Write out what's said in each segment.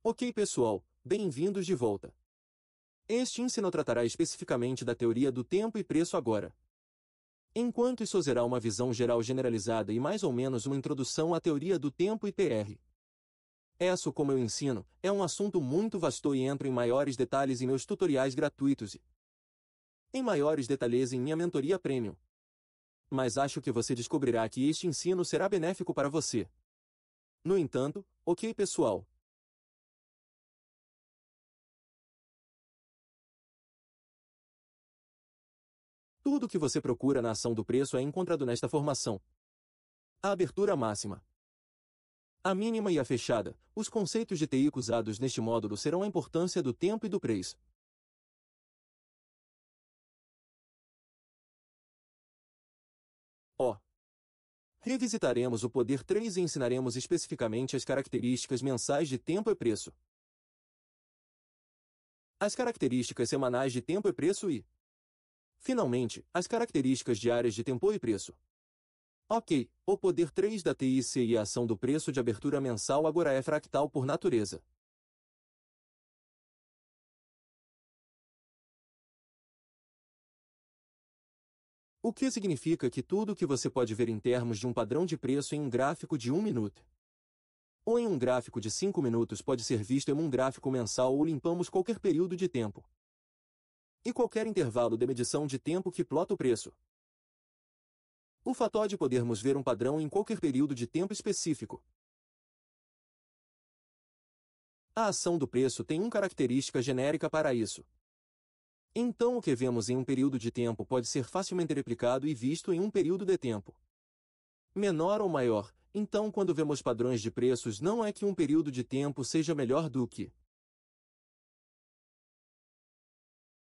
Ok, pessoal, bem-vindos de volta. Este ensino tratará especificamente da teoria do tempo e preço agora. Enquanto isso será uma visão geral generalizada e mais ou menos uma introdução à teoria do tempo e PR. Isso, como eu ensino, é um assunto muito vasto e entro em maiores detalhes em meus tutoriais gratuitos e em maiores detalhes em minha mentoria premium. Mas acho que você descobrirá que este ensino será benéfico para você. No entanto, ok, pessoal. Tudo o que você procura na ação do preço é encontrado nesta formação. A abertura máxima, a mínima e a fechada. Os conceitos de TI usados neste módulo serão a importância do tempo e do preço. Revisitaremos o poder 3 e ensinaremos especificamente as características mensais de tempo e preço. As características semanais de tempo e preço e, finalmente, as características diárias de tempo e preço. Ok, o poder 3 da TIC e a ação do preço de abertura mensal agora é fractal por natureza. O que significa que tudo o que você pode ver em termos de um padrão de preço em um gráfico de 1 minuto ou em um gráfico de 5 minutos pode ser visto em um gráfico mensal ou limpamos qualquer período de tempo e qualquer intervalo de medição de tempo que plota o preço. O fato de podermos ver um padrão em qualquer período de tempo específico. A ação do preço tem uma característica genérica para isso. Então o que vemos em um período de tempo pode ser facilmente replicado e visto em um período de tempo menor ou maior. Então quando vemos padrões de preços não é que um período de tempo seja melhor do que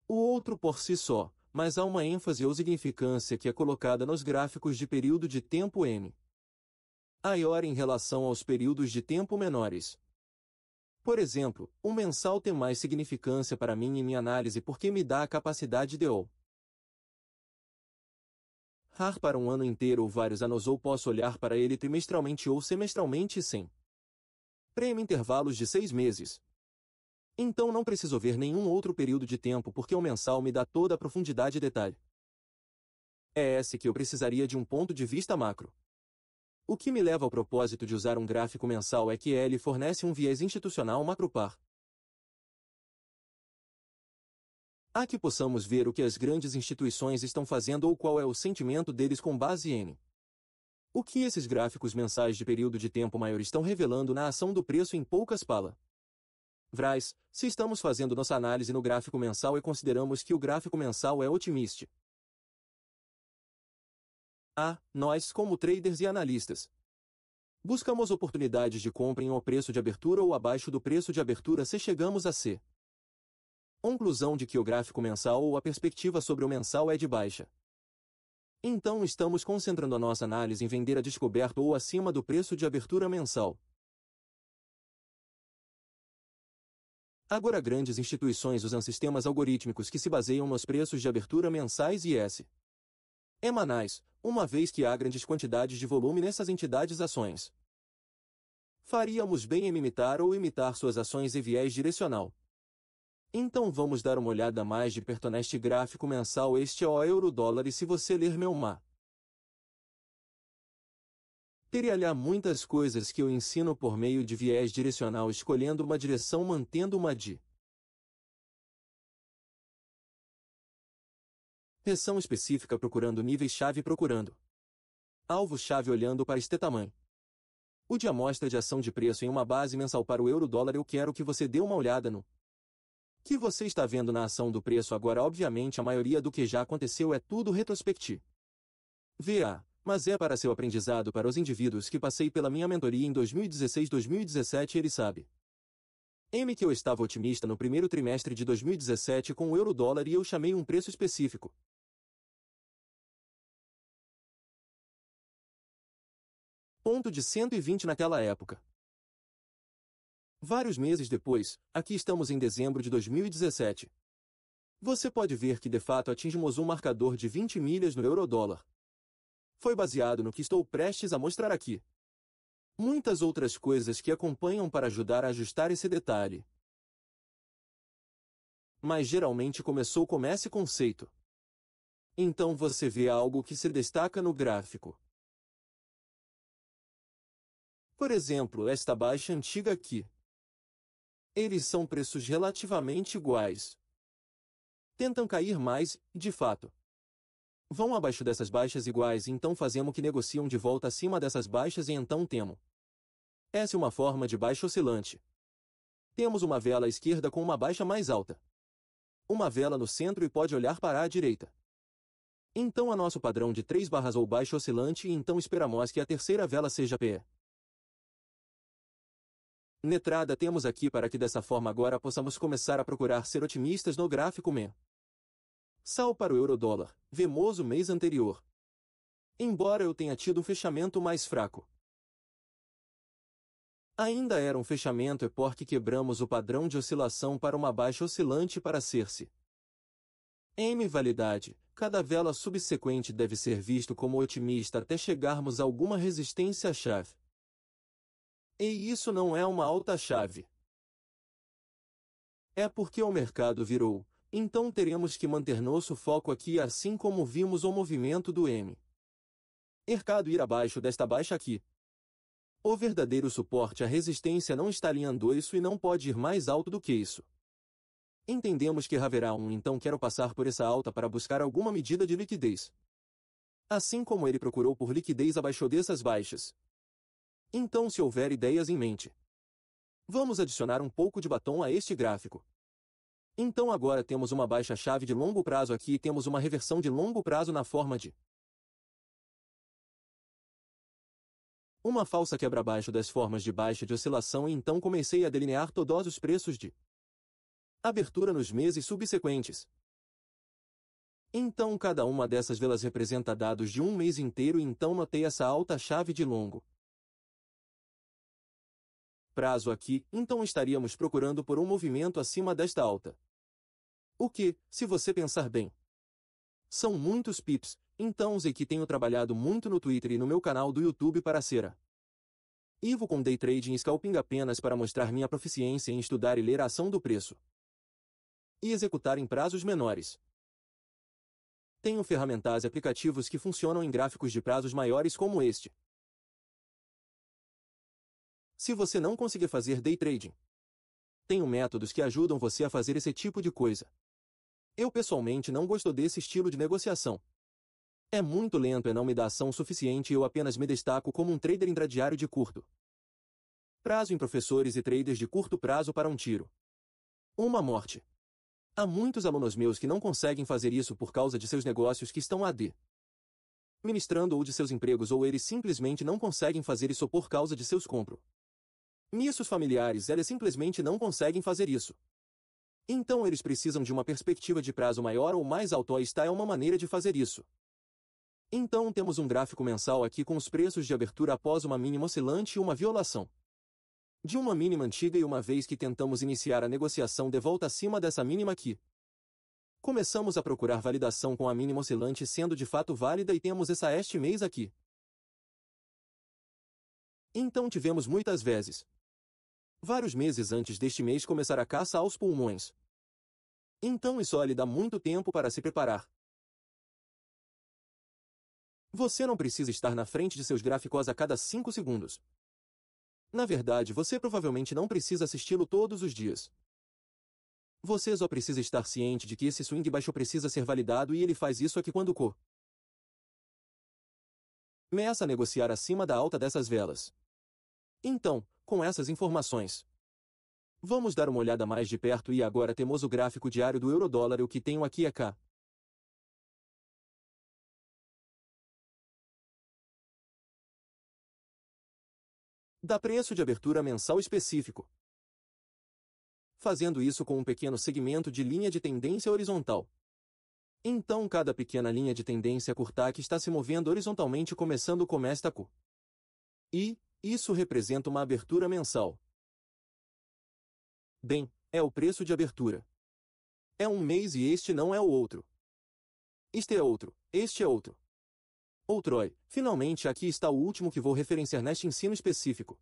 o outro por si só, mas há uma ênfase ou significância que é colocada nos gráficos de período de tempo M maior em relação aos períodos de tempo menores. Por exemplo, o mensal tem mais significância para mim em minha análise porque me dá a capacidade de olhar para um ano inteiro ou vários anos ou posso olhar para ele trimestralmente ou semestralmente sem prêmio intervalos de 6 meses. Então não preciso ver nenhum outro período de tempo porque o mensal me dá toda a profundidade e detalhe. É esse que eu precisaria de um ponto de vista macro. O que me leva ao propósito de usar um gráfico mensal é que ele fornece um viés institucional macropar. A que possamos ver o que as grandes instituições estão fazendo ou qual é o sentimento deles com base em o que esses gráficos mensais de período de tempo maior estão revelando na ação do preço em poucas palavras. Se estamos fazendo nossa análise no gráfico mensal e consideramos que o gráfico mensal é otimista. Nós, como traders e analistas, buscamos oportunidades de compra em o preço de abertura ou abaixo do preço de abertura se chegamos a C. Conclusão de que o gráfico mensal ou a perspectiva sobre o mensal é de baixa. Então estamos concentrando a nossa análise em vender a descoberta ou acima do preço de abertura mensal. Agora grandes instituições usam sistemas algorítmicos que se baseiam nos preços de abertura mensais e semanais, uma vez que há grandes quantidades de volume nessas entidades ações. Faríamos bem em imitar suas ações e viés direcional. Então vamos dar uma olhada mais de perto neste gráfico mensal. Este é o euro-dólar e se você ler meu teria lá muitas coisas que eu ensino por meio de viés direcional escolhendo uma direção mantendo uma direção específica procurando níveis-chave procurando alvo-chave olhando para este tamanho. O de amostra de ação de preço em uma base mensal para o euro-dólar eu quero que você dê uma olhada no que você está vendo na ação do preço agora. Obviamente a maioria do que já aconteceu é tudo retrospectivo. Mas é para seu aprendizado para os indivíduos que passei pela minha mentoria em 2016-2017 ele sabe. Que eu estava otimista no primeiro trimestre de 2017 com o euro-dólar e eu chamei um preço específico. Ponto de 120 naquela época. Vários meses depois, aqui estamos em dezembro de 2017. Você pode ver que de fato atingimos um marcador de 20 milhas no euro-dólar. Foi baseado no que estou prestes a mostrar aqui. Muitas outras coisas que acompanham para ajudar a ajustar esse detalhe. Mas geralmente começou com esse conceito. Então você vê algo que se destaca no gráfico. Por exemplo, esta baixa antiga aqui. Eles são preços relativamente iguais. Tentam cair mais, de fato. Vão abaixo dessas baixas iguais e então fazemos que negociam de volta acima dessas baixas e então temos. Essa é uma forma de baixa oscilante. Temos uma vela à esquerda com uma baixa mais alta. Uma vela no centro e pode olhar para a direita. Então a nosso padrão de 3 barras ou baixa oscilante e então esperamos que a terceira vela seja PE. Netrada temos aqui para que dessa forma agora possamos começar a procurar ser otimistas no gráfico MEN. Sal para o euro-dólar, vemos o mês anterior. Embora eu tenha tido um fechamento mais fraco. Ainda era um fechamento porque quebramos o padrão de oscilação para uma baixa oscilante para ser-se. M validade, cada vela subsequente deve ser visto como otimista até chegarmos a alguma resistência-chave. E isso não é uma alta-chave. É porque o mercado virou, então teremos que manter nosso foco aqui assim como vimos o movimento do M. Mercado ir abaixo desta baixa aqui. O verdadeiro suporte à resistência não está alinhando isso e não pode ir mais alto do que isso. Entendemos que haverá então quero passar por essa alta para buscar alguma medida de liquidez. Assim como ele procurou por liquidez abaixo dessas baixas. Então se houver ideias em mente. Vamos adicionar um pouco de batom a este gráfico. Então agora temos uma baixa-chave de longo prazo aqui e temos uma reversão de longo prazo na forma de uma falsa quebra abaixo das formas de baixa de oscilação e então comecei a delinear todos os preços de abertura nos meses subsequentes. Então cada uma dessas velas representa dados de um mês inteiro e então notei essa alta chave de longo prazo aqui, então estaríamos procurando por um movimento acima desta alta. O que, se você pensar bem, são muitos pips, então sei que tenho trabalhado muito no Twitter e no meu canal do YouTube para ser a Ivo com Day Trading e Scalping apenas para mostrar minha proficiência em estudar e ler a ação do preço. E executar em prazos menores. Tenho ferramentas e aplicativos que funcionam em gráficos de prazos maiores como este. Se você não conseguir fazer Day Trading, tenho métodos que ajudam você a fazer esse tipo de coisa. Eu pessoalmente não gosto desse estilo de negociação. É muito lento e não me dá ação suficiente e eu apenas me destaco como um trader intradiário de curto prazo em professores e traders de curto prazo para um tiro. Uma morte. Há muitos alunos meus que não conseguem fazer isso por causa de seus negócios que estão administrando ou de seus empregos ou eles simplesmente não conseguem fazer isso por causa de seus compromissos familiares eles simplesmente não conseguem fazer isso. Então eles precisam de uma perspectiva de prazo maior ou mais alto e esta é uma maneira de fazer isso. Então temos um gráfico mensal aqui com os preços de abertura após uma mínima oscilante e uma violação de uma mínima antiga e uma vez que tentamos iniciar a negociação de volta acima dessa mínima aqui. Começamos a procurar validação com a mínima oscilante sendo de fato válida e temos essa este mês aqui. Então tivemos muitas vezes. Vários meses antes deste mês começar a caça aos pulmões. Então isso lhe dá muito tempo para se preparar. Você não precisa estar na frente de seus gráficos a cada 5 segundos. Na verdade, você provavelmente não precisa assisti-lo todos os dias. Você só precisa estar ciente de que esse swing baixo precisa ser validado e ele faz isso aqui quando começa a negociar acima da alta dessas velas. Então, com essas informações, vamos dar uma olhada mais de perto e agora temos o gráfico diário do euro-dólar. O que tenho aqui é cá. Dá preço de abertura mensal específico. Fazendo isso com um pequeno segmento de linha de tendência horizontal. Então cada pequena linha de tendência curta que está se movendo horizontalmente começando com esta cor. E isso representa uma abertura mensal. Bem, é o preço de abertura. É um mês e este não é o outro. Este é outro, este é outro. Outroi, finalmente aqui está o último que vou referenciar neste ensino específico.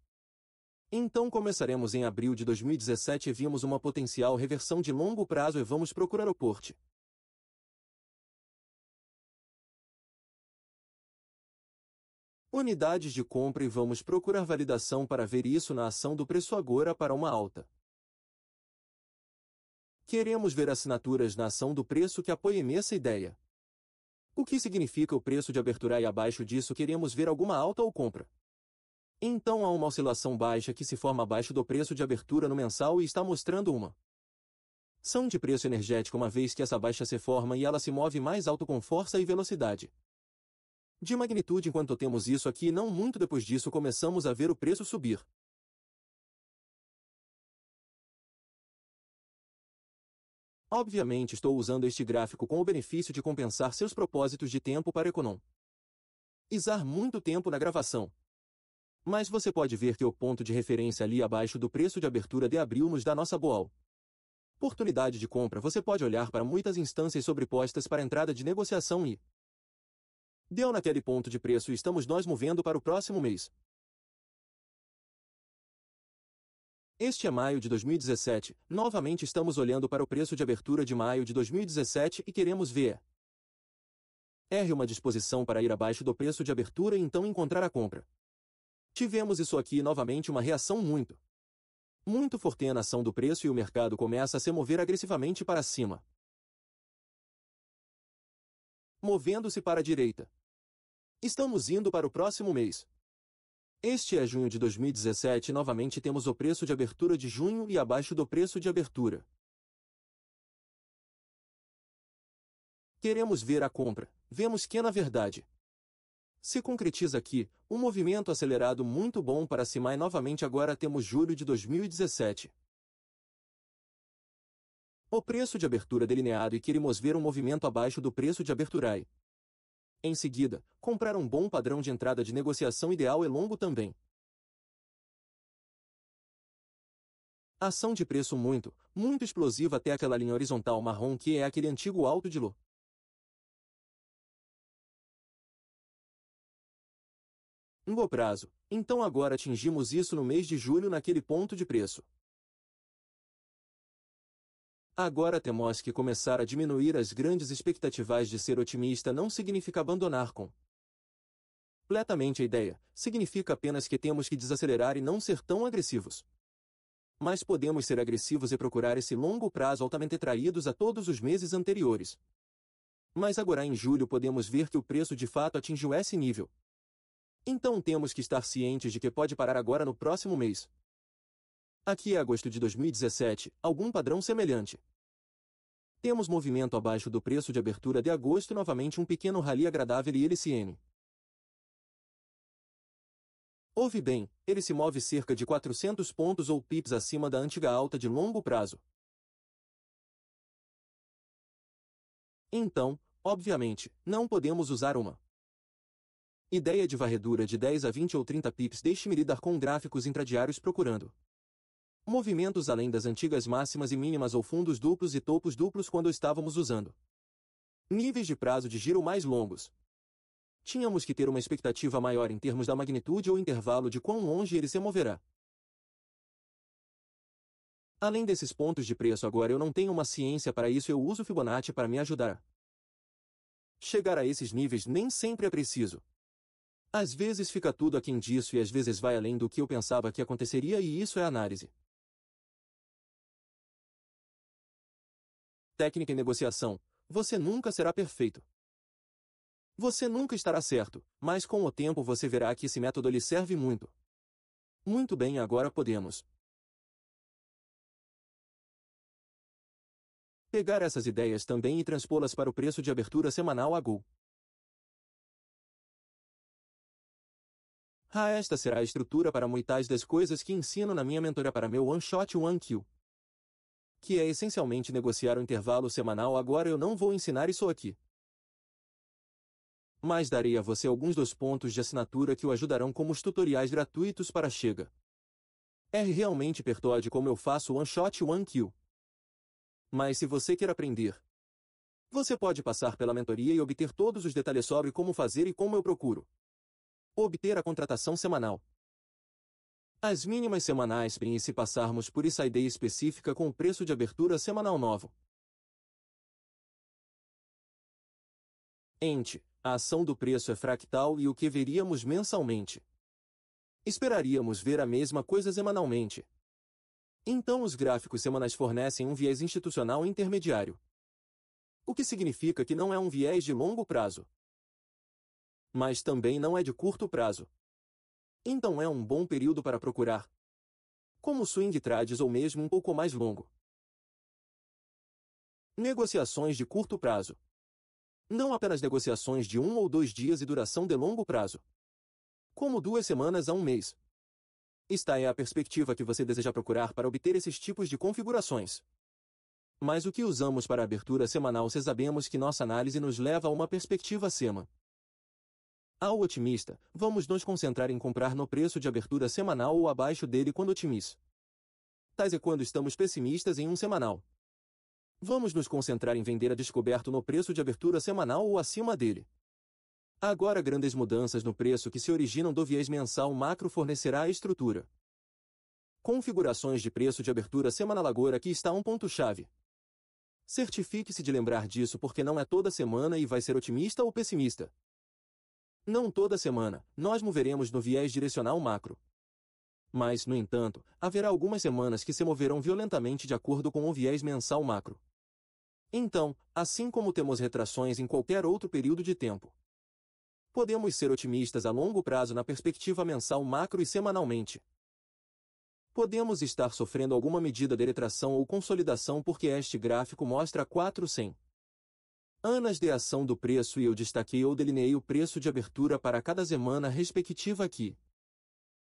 Então começaremos em abril de 2017 e vimos uma potencial reversão de longo prazo e vamos procurar o porte. Unidades de compra e vamos procurar validação para ver isso na ação do preço agora para uma alta. Queremos ver assinaturas na ação do preço que apoiem essa ideia. O que significa o preço de abertura e abaixo disso queremos ver alguma alta ou compra. Então há uma oscilação baixa que se forma abaixo do preço de abertura no mensal e está mostrando uma ação de preço energético uma vez que essa baixa se forma e ela se move mais alto com força e velocidade de magnitude. Enquanto temos isso aqui, não muito depois disso começamos a ver o preço subir. Obviamente estou usando este gráfico com o benefício de compensar seus propósitos de tempo para economizar muito tempo na gravação. Mas você pode ver que o ponto de referência ali abaixo do preço de abertura de abril nos dá nossa boa oportunidade de compra. Você pode olhar para muitas instâncias sobrepostas para entrada de negociação e deu naquele ponto de preço e estamos nós movendo para o próximo mês. Este é maio de 2017, novamente estamos olhando para o preço de abertura de maio de 2017 e queremos ver uma disposição para ir abaixo do preço de abertura e então encontrar a compra. Tivemos isso aqui novamente uma reação muito forte na ação do preço e o mercado começa a se mover agressivamente para cima, movendo-se para a direita. Estamos indo para o próximo mês. Este é junho de 2017 e novamente temos o preço de abertura de junho e abaixo do preço de abertura. Queremos ver a compra. Vemos que na verdade se concretiza aqui, um movimento acelerado muito bom para cima e novamente agora temos julho de 2017. O preço de abertura delineado e queremos ver um movimento abaixo do preço de abertura. Em seguida, comprar um bom padrão de entrada de negociação ideal e longo também. Ação de preço muito explosiva até aquela linha horizontal marrom que é aquele antigo alto de longo prazo. Então agora atingimos isso no mês de julho naquele ponto de preço. Agora temos que começar a diminuir as grandes expectativas de ser otimista não significa abandonar completamente a ideia, significa apenas que temos que desacelerar e não ser tão agressivos. Mas podemos ser agressivos e procurar esse longo prazo altamente traídos a todos os meses anteriores. Mas agora em julho podemos ver que o preço de fato atingiu esse nível. Então temos que estar cientes de que pode parar agora no próximo mês. Aqui é agosto de 2017, algum padrão semelhante. Temos movimento abaixo do preço de abertura de agosto e novamente um pequeno rally agradável e ele ouve bem, ele se move cerca de 400 pontos ou pips acima da antiga alta de longo prazo. Então, obviamente, não podemos usar uma ideia de varredura de 10 a 20 ou 30 pips. Deixe-me lidar com gráficos intradiários procurando movimentos além das antigas máximas e mínimas ou fundos duplos e topos duplos quando estávamos usando níveis de prazo de giro mais longos. Tínhamos que ter uma expectativa maior em termos da magnitude ou intervalo de quão longe ele se moverá. Além desses pontos de preço agora eu não tenho uma ciência para isso, eu uso Fibonacci para me ajudar. Chegar a esses níveis nem sempre é preciso. Às vezes fica tudo aquém disso e às vezes vai além do que eu pensava que aconteceria e isso é análise. Técnica em negociação. Você nunca será perfeito. Você nunca estará certo, mas com o tempo você verá que esse método lhe serve muito. Muito bem, agora podemos pegar essas ideias também e transpô-las para o preço de abertura semanal a Go. Esta será a estrutura para muitas das coisas que ensino na minha mentoria para meu One Shot One Kill, que é essencialmente negociar o intervalo semanal. Agora eu não vou ensinar isso aqui, mas darei a você alguns dos pontos de assinatura que o ajudarão como os tutoriais gratuitos para Chega. Realmente perdoe como eu faço One Shot One Kill. Mas se você quer aprender Você pode passar pela mentoria e obter todos os detalhes sobre como fazer e como eu procuro. Obter a contratação semanal. As mínimas semanais e se passarmos por essa ideia específica com o preço de abertura semanal novo. A ação do preço é fractal e o que veríamos mensalmente. Esperaríamos ver a mesma coisa semanalmente. Então os gráficos semanais fornecem um viés institucional intermediário. O que significa que não é um viés de longo prazo. Mas também não é de curto prazo. Então é um bom período para procurar. Como swing trades ou mesmo um pouco mais longo. Negociações de curto prazo. Não apenas negociações de 1 ou 2 dias e duração de longo prazo. Como 2 semanas a 1 mês. Esta é a perspectiva que você deseja procurar para obter esses tipos de configurações. Mas o que usamos para a abertura semanal se sabemos que nossa análise nos leva a uma perspectiva sema. Ao otimista, vamos nos concentrar em comprar no preço de abertura semanal ou abaixo dele quando otimista. Tais é quando estamos pessimistas em um semanal. Vamos nos concentrar em vender a descoberto no preço de abertura semanal ou acima dele. Agora grandes mudanças no preço que se originam do viés mensal macro fornecerá a estrutura. Configurações de preço de abertura semanal. Agora aqui está um ponto-chave. Certifique-se de lembrar disso porque não é toda semana e vai ser otimista ou pessimista. Não toda semana, nós moveremos no viés direcional macro. Mas, no entanto, haverá algumas semanas que se moverão violentamente de acordo com o viés mensal macro. Então, assim como temos retrações em qualquer outro período de tempo, podemos ser otimistas a longo prazo na perspectiva mensal macro e semanalmente. Podemos estar sofrendo alguma medida de retração ou consolidação porque este gráfico mostra 400 anos de ação do preço e eu destaquei ou delineei o preço de abertura para cada semana respectiva aqui.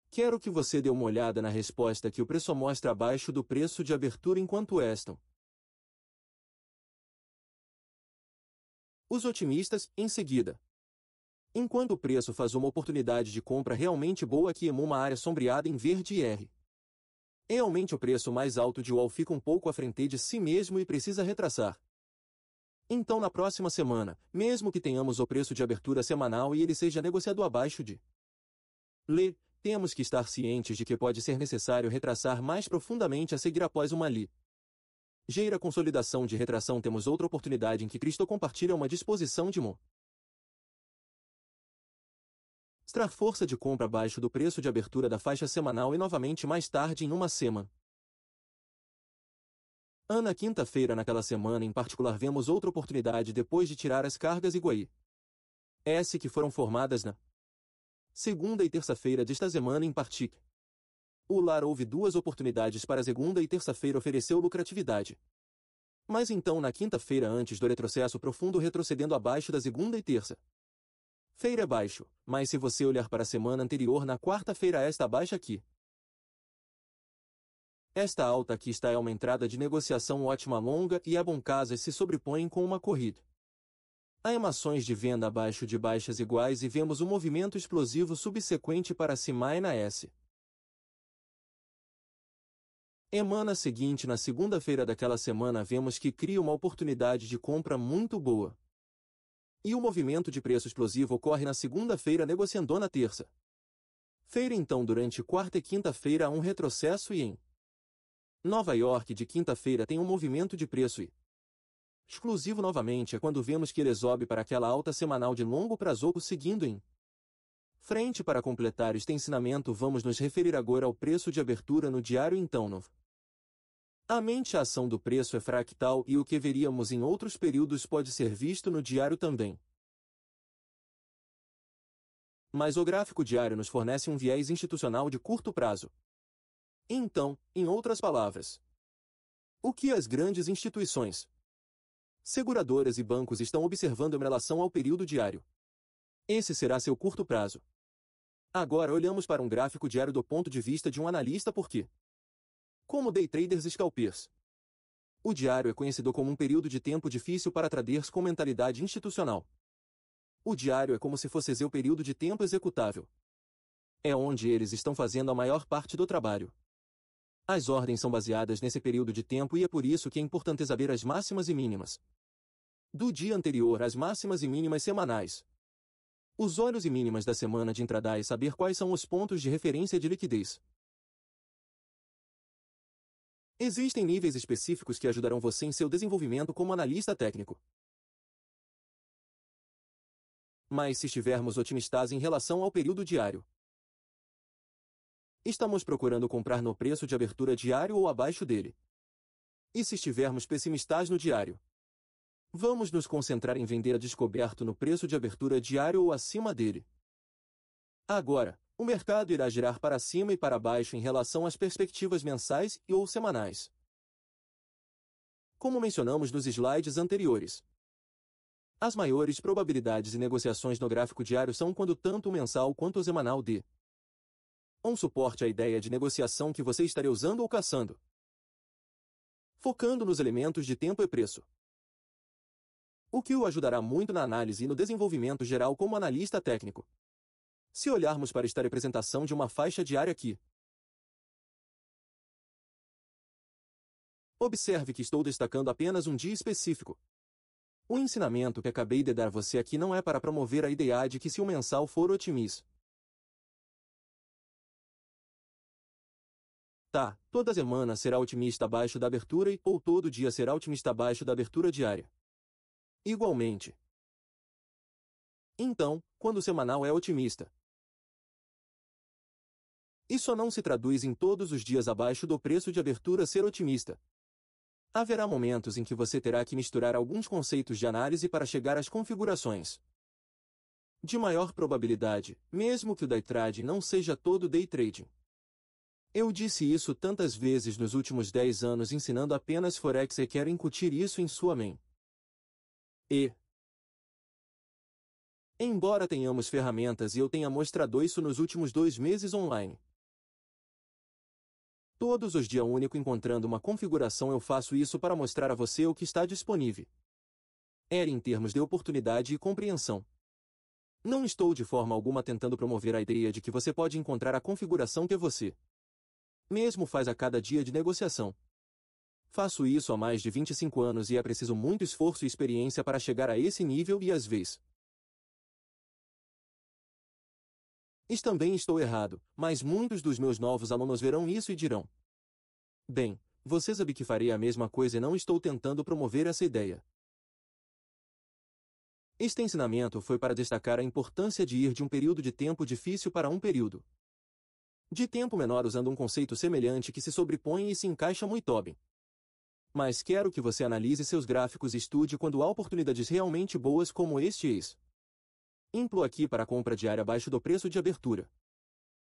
Quero que você dê uma olhada na resposta que o preço mostra abaixo do preço de abertura enquanto estão os otimistas, em seguida. Enquanto o preço faz uma oportunidade de compra realmente boa aqui em uma área sombreada em verde e R. Realmente o preço mais alto de Wall fica um pouco à frente de si mesmo e precisa retraçar. Então na próxima semana, mesmo que tenhamos o preço de abertura semanal e ele seja negociado abaixo de temos que estar cientes de que pode ser necessário retraçar mais profundamente a seguir após uma ligeira consolidação de retração. Temos outra oportunidade em que Cristo compartilha uma disposição de mostrar força de compra abaixo do preço de abertura da faixa semanal e novamente mais tarde em uma semana. Na quinta-feira naquela semana em particular vemos outra oportunidade depois de tirar as cargas iguai S que foram formadas na segunda e terça-feira desta semana em particular. O lar houve 2 oportunidades para a segunda e terça-feira ofereceu lucratividade. Mas então na quinta-feira antes do retrocesso profundo retrocedendo abaixo da segunda e terça-feira é baixo, mas se você olhar para a semana anterior na quarta-feira esta baixa aqui. Esta alta aqui está é uma entrada de negociação ótima longa e a bom casas se sobrepõem com uma corrida. Há emações de venda abaixo de baixas iguais e vemos um movimento explosivo subsequente para cima e na S. Semana seguinte na segunda-feira daquela semana vemos que cria uma oportunidade de compra muito boa. E o movimento de preço explosivo ocorre na segunda-feira negociando na terça-feira. Então durante quarta e quinta-feira há um retrocesso e em Nova York de quinta-feira tem um movimento de preço e exclusivo novamente é quando vemos que ele sobe para aquela alta semanal de longo prazo seguindo em frente. Para completar este ensinamento vamos nos referir agora ao preço de abertura no diário então a ação do preço é fractal e o que veríamos em outros períodos pode ser visto no diário também. Mas o gráfico diário nos fornece um viés institucional de curto prazo. Então, em outras palavras, o que as grandes instituições, seguradoras e bancos estão observando em relação ao período diário? Esse será seu curto prazo. Agora olhamos para um gráfico diário do ponto de vista de um analista porque, como day traders e scalpers, o diário é conhecido como um período de tempo difícil para traders com mentalidade institucional. O diário é como se fosse seu período de tempo executável. É onde eles estão fazendo a maior parte do trabalho. As ordens são baseadas nesse período de tempo e é por isso que é importante saber as máximas e mínimas do dia anterior às máximas e mínimas semanais. Os olhos e mínimas da semana de intraday e saber quais são os pontos de referência de liquidez. Existem níveis específicos que ajudarão você em seu desenvolvimento como analista técnico. Mas se estivermos otimistas em relação ao período diário, estamos procurando comprar no preço de abertura diário ou abaixo dele. E se estivermos pessimistas no diário, vamos nos concentrar em vender a descoberto no preço de abertura diário ou acima dele. Agora, o mercado irá girar para cima e para baixo em relação às perspectivas mensais e ou semanais. Como mencionamos nos slides anteriores, as maiores probabilidades de negociações no gráfico diário são quando tanto o mensal quanto o semanal dê um suporte à ideia de negociação que você estaria usando ou caçando, focando nos elementos de tempo e preço, o que o ajudará muito na análise e no desenvolvimento geral como analista técnico. Se olharmos para esta representação de uma faixa diária aqui, observe que estou destacando apenas um dia específico. O ensinamento que acabei de dar você aqui não é para promover a ideia de que se o mensal for otimista, toda semana será otimista abaixo da abertura ou todo dia será otimista abaixo da abertura diária. Igualmente. Então, quando o semanal é otimista, isso não se traduz em todos os dias abaixo do preço de abertura ser otimista. Haverá momentos em que você terá que misturar alguns conceitos de análise para chegar às configurações de maior probabilidade, mesmo que o day trade não seja todo day trading. Eu disse isso tantas vezes nos últimos 10 anos ensinando apenas Forex e quero incutir isso em sua mente. Embora tenhamos ferramentas e eu tenha mostrado isso nos últimos 2 meses online, todos os dias único encontrando uma configuração eu faço isso para mostrar a você o que está disponível. Em termos de oportunidade e compreensão. Não estou de forma alguma tentando promover a ideia de que você pode encontrar a configuração que você mesmo faz a cada dia de negociação. Faço isso há mais de 25 anos e é preciso muito esforço e experiência para chegar a esse nível e às vezes também estou errado, mas muitos dos meus novos alunos verão isso e dirão: bem, você sabe que farei a mesma coisa e não estou tentando promover essa ideia. Este ensinamento foi para destacar a importância de ir de um período de tempo difícil para um período de tempo menor usando um conceito semelhante que se sobrepõe e se encaixa muito bem. Mas quero que você analise seus gráficos e estude quando há oportunidades realmente boas como este exemplo aqui para a compra diária abaixo do preço de abertura.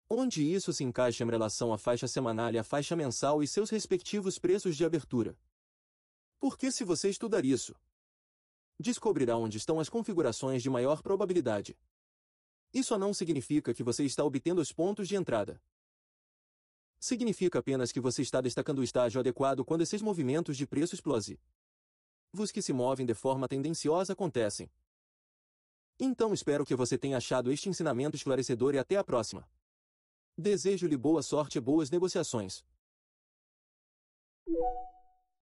Onde isso se encaixa em relação à faixa semanal e à faixa mensal e seus respectivos preços de abertura. Porque se você estudar isso, descobrirá onde estão as configurações de maior probabilidade. Isso não significa que você está obtendo os pontos de entrada. Significa apenas que você está destacando o estágio adequado quando esses movimentos de preço explosivos que se movem de forma tendenciosa acontecem. Então espero que você tenha achado este ensinamento esclarecedor e até a próxima. Desejo-lhe boa sorte e boas negociações.